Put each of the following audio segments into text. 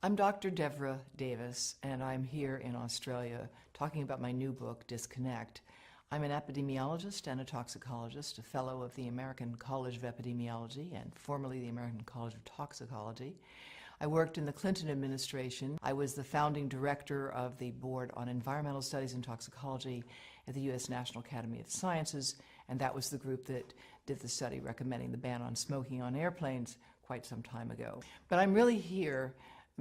I'm Dr. Devra Davis, and I'm here in Australia talking about my new book, Disconnect. I'm an epidemiologist and a toxicologist, a fellow of the American College of Epidemiology and formerly the American College of Toxicology. I worked in the Clinton administration. I was the founding director of the Board on Environmental Studies and Toxicology at the U.S. National Academy of Sciences, and that was the group that did the study recommending the ban on smoking on airplanes quite some time ago. But I'm really here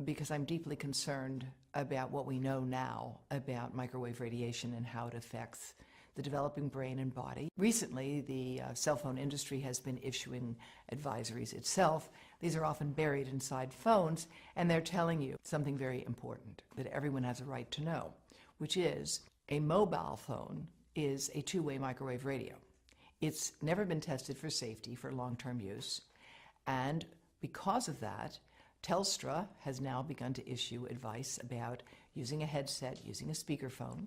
because I'm deeply concerned about what we know now about microwave radiation and how it affects the developing brain and body. Recently, the cell phone industry has been issuing advisories itself. These are often buried inside phones, and they're telling you something very important that everyone has a right to know, which is a mobile phone is a two-way microwave radio. It's never been tested for safety for long-term use, and because of that, Telstra has now begun to issue advice about using a headset, using a speakerphone.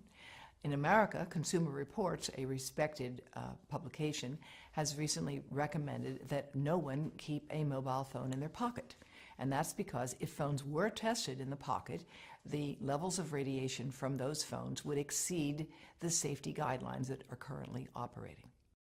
In America, Consumer Reports, a respected publication, has recently recommended that no one keep a mobile phone in their pocket. And that's because if phones were tested in the pocket, the levels of radiation from those phones would exceed the safety guidelines that are currently operating.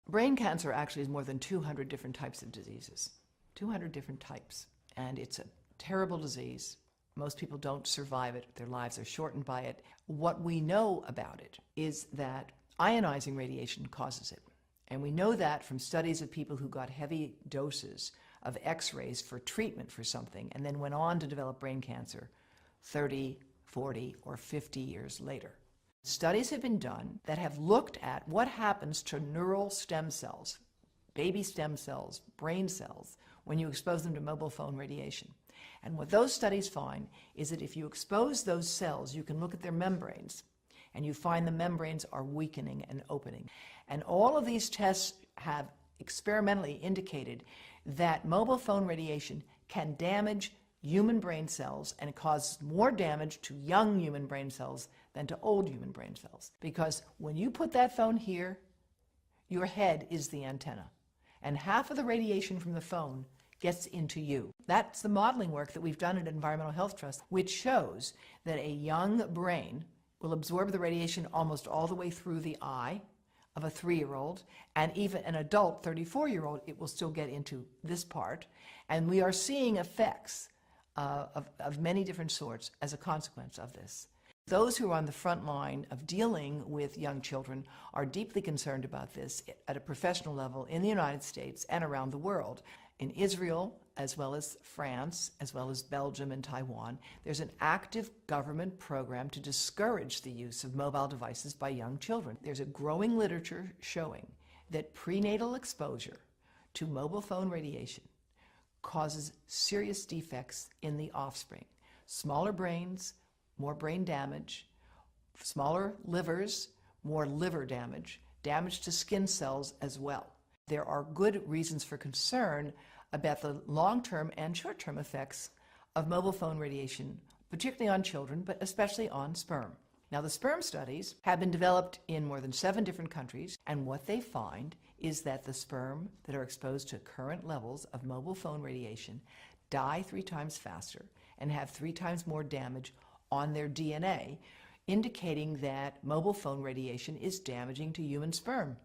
Brain cancer actually is more than 200 different types of diseases. 200 different types. And it's a terrible disease. Most people don't survive it. Their lives are shortened by it. What we know about it is that ionizing radiation causes it. And we know that from studies of people who got heavy doses of X-rays for treatment for something and then went on to develop brain cancer 30, 40, or 50 years later. Studies have been done that have looked at what happens to neural stem cells, baby stem cells, brain cells, when you expose them to mobile phone radiation. And what those studies find is that if you expose those cells, you can look at their membranes, and you find the membranes are weakening and opening. And all of these tests have experimentally indicated that mobile phone radiation can damage human brain cells, and it causes more damage to young human brain cells than to old human brain cells. Because when you put that phone here, your head is the antenna, and half of the radiation from the phone gets into you. That's the modeling work that we've done at Environmental Health Trust, which shows that a young brain will absorb the radiation almost all the way through the eye of a 3-year-old, and even an adult 34-year-old, it will still get into this part. And we are seeing effects of many different sorts as a consequence of this. Those who are on the front line of dealing with young children are deeply concerned about this at a professional level in the United States and around the world. In Israel, as well as France, as well as Belgium and Taiwan, there's an active government program to discourage the use of mobile devices by young children. There's a growing literature showing that prenatal exposure to mobile phone radiation causes serious defects in the offspring. Smaller brains, more brain damage, smaller livers, more liver damage, damage to skin cells as well. There are good reasons for concern about the long-term and short-term effects of mobile phone radiation, particularly on children, but especially on sperm. Now, the sperm studies have been developed in more than 7 different countries, and what they find is that the sperm that are exposed to current levels of mobile phone radiation die 3 times faster and have 3 times more damage on their DNA, indicating that mobile phone radiation is damaging to human sperm.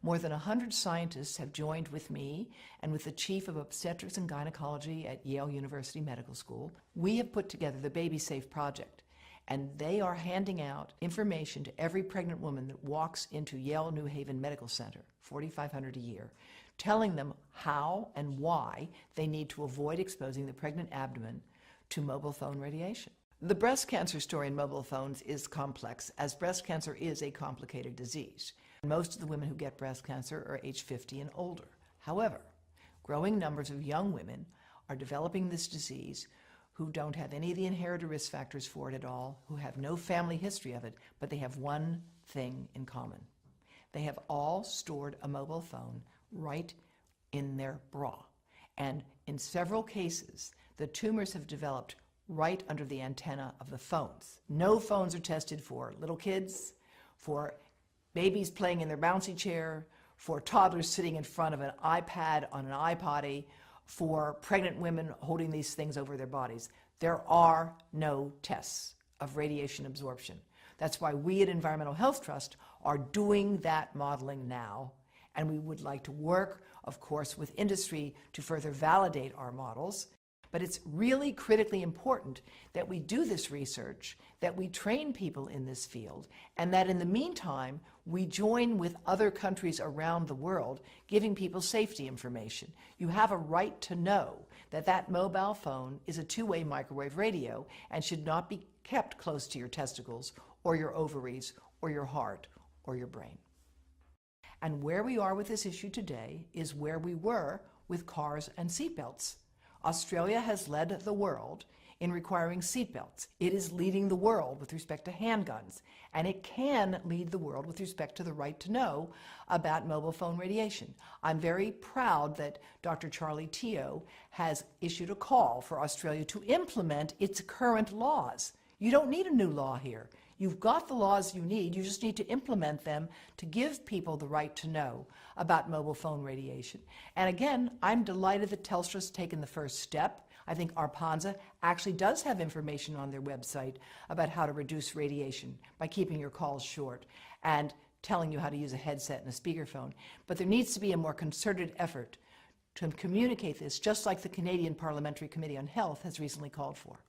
More than 100 scientists have joined with me and with the chief of obstetrics and gynecology at Yale University Medical School. We have put together the Baby Safe Project, and they are handing out information to every pregnant woman that walks into Yale New Haven Medical Center, $4,500 a year, telling them how and why they need to avoid exposing the pregnant abdomen to mobile phone radiation. The breast cancer story in mobile phones is complex, as breast cancer is a complicated disease. Most of the women who get breast cancer are age 50 and older. However, growing numbers of young women are developing this disease who don't have any of the inherited risk factors for it at all, who have no family history of it, but they have one thing in common. They have all stored a mobile phone right in their bra. And in several cases, the tumors have developed right under the antenna of the phones. No phones are tested for little kids, for babies playing in their bouncy chair, for toddlers sitting in front of an iPad on an iPotty, for pregnant women holding these things over their bodies. There are no tests of radiation absorption. That's why we at Environmental Health Trust are doing that modeling now, and we would like to work, of course, with industry to further validate our models. But it's really critically important that we do this research, that we train people in this field, and that in the meantime, we join with other countries around the world, giving people safety information. You have a right to know that that mobile phone is a two-way microwave radio and should not be kept close to your testicles or your ovaries or your heart or your brain. And where we are with this issue today is where we were with cars and seatbelts. Australia has led the world in requiring seatbelts. It is leading the world with respect to handguns, and it can lead the world with respect to the right to know about mobile phone radiation. I'm very proud that Dr. Charlie Teo has issued a call for Australia to implement its current laws. You don't need a new law here. You've got the laws you need. You just need to implement them to give people the right to know about mobile phone radiation. And again, I'm delighted that Telstra's taken the first step. I think Arpanza actually does have information on their website about how to reduce radiation by keeping your calls short and telling you how to use a headset and a speakerphone. But there needs to be a more concerted effort to communicate this, just like the Canadian Parliamentary Committee on Health has recently called for.